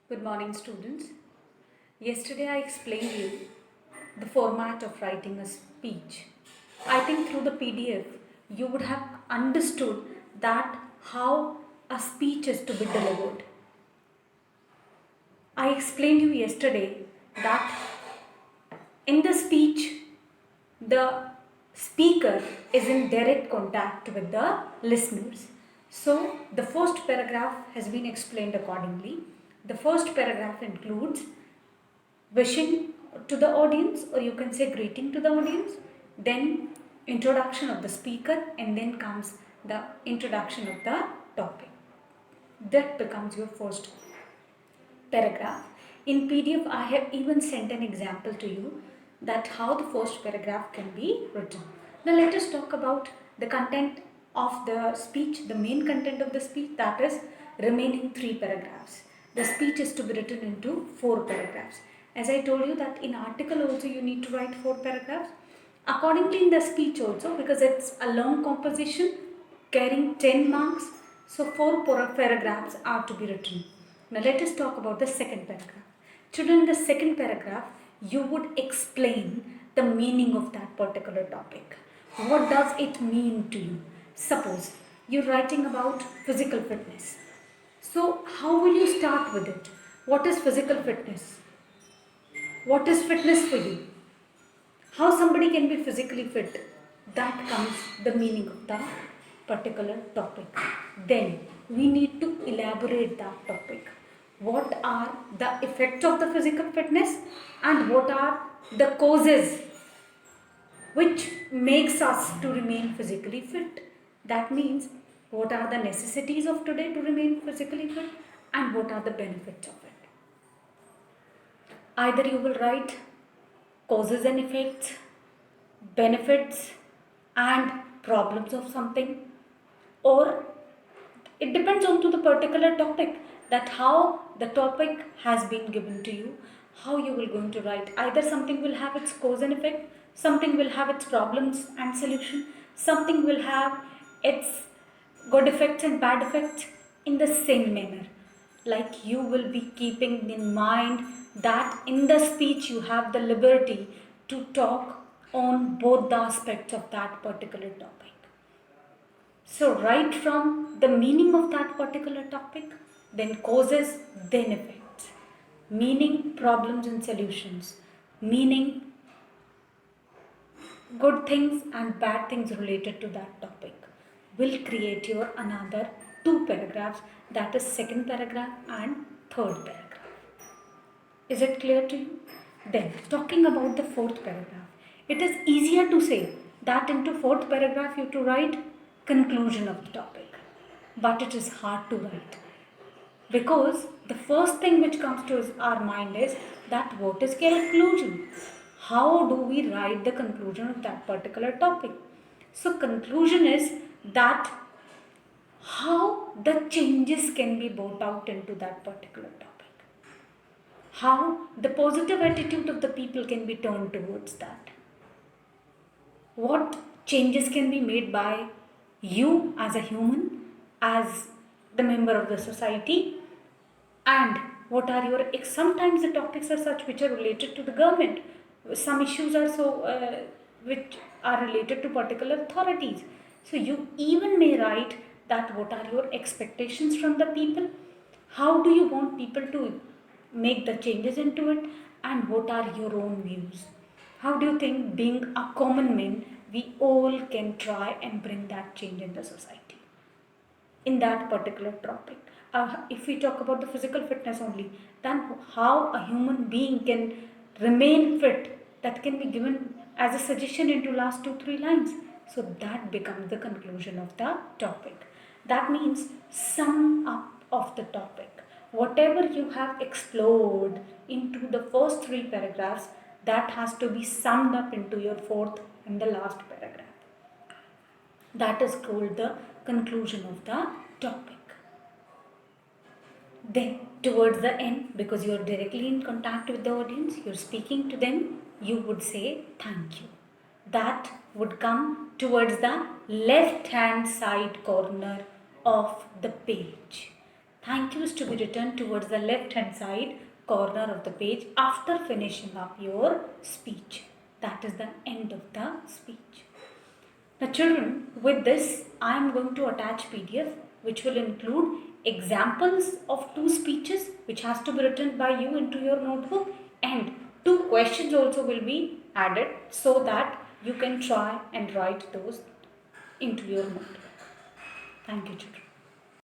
Good morning, students. Yesterday I explained you the format of writing a speech. I think through the PDF you would have understood that how a speech is to be delivered. I explained you yesterday that in the speech the speaker is in direct contact with the listeners. So the first paragraph has been explained accordingly. The first paragraph includes wishing to the audience, or you can say greeting to the audience, then introduction of the speaker, and then comes the introduction of the topic. That becomes your first paragraph. In PDF I have even sent an example to you that how the first paragraph can be written. Now let us talk about the content of the speech, the main content of the speech, that is remaining 3 paragraphs. The speech is to be written into 4 paragraphs. As I told you that in article also you need to write 4 paragraphs. Accordingly in the speech also, because it's a long composition carrying 10 marks, so 4 paragraphs are to be written. Now let us talk about the second paragraph. Children, in the second paragraph, you would explain the meaning of that particular topic. What does it mean to you? Suppose you're writing about physical fitness. So how will you start with it? What is physical fitness? What is fitness for you? How somebody can be physically fit? That comes the meaning of the particular topic. Then we need to elaborate that topic. What are the effects of the physical fitness and what are the causes which makes us to remain physically fit? That means what are the necessities of today to remain physically fit and what are the benefits of it? Either you will write causes and effects, benefits and problems of something, or it depends on to the particular topic, that how the topic has been given to you, how you will going to write. Either something will have its cause and effect, something will have its problems and solution, something will have its good effects and bad effects. In the same manner, like you will be keeping in mind that in the speech you have the liberty to talk on both the aspects of that particular topic. So write from the meaning of that particular topic, then causes, then effects. Meaning, problems and solutions. Meaning, good things and bad things related to that topic will create your another 2 paragraphs, that is second paragraph and third paragraph. Is it clear to you? Then talking about the fourth paragraph, it is easier to say that into fourth paragraph you have to write conclusion of the topic, but it is hard to write because the first thing which comes to our mind is that what is conclusion? How do we write the conclusion of that particular topic? So conclusion is that how the changes can be brought out into that particular topic. How the positive attitude of the people can be turned towards that. What changes can be made by you as a human, as the member of the society, and what are your, sometimes the topics are such which are related to the government, some issues are so which are related to particular authorities. So you even may write that what are your expectations from the people, how do you want people to make the changes into it, and what are your own views. How do you think, being a common man, we all can try and bring that change in the society in that particular topic? If we talk about the physical fitness only, then how a human being can remain fit, that can be given as a suggestion into last 2-3 lines. So that becomes the conclusion of the topic. That means sum up of the topic. Whatever you have explored into the first 3 paragraphs, that has to be summed up into your fourth and the last paragraph. That is called the conclusion of the topic. Then, towards the end, because you are directly in contact with the audience, you are speaking to them, you would say thank you. That would come towards the left hand side corner of the page. Thank yous to be written towards the left hand side corner of the page after finishing up your speech. That is the end of the speech. Now children, with this I am going to attach PDF which will include examples of 2 speeches which has to be written by you into your notebook, and 2 questions also will be added so that you can try and write those into your notebook. Thank you children.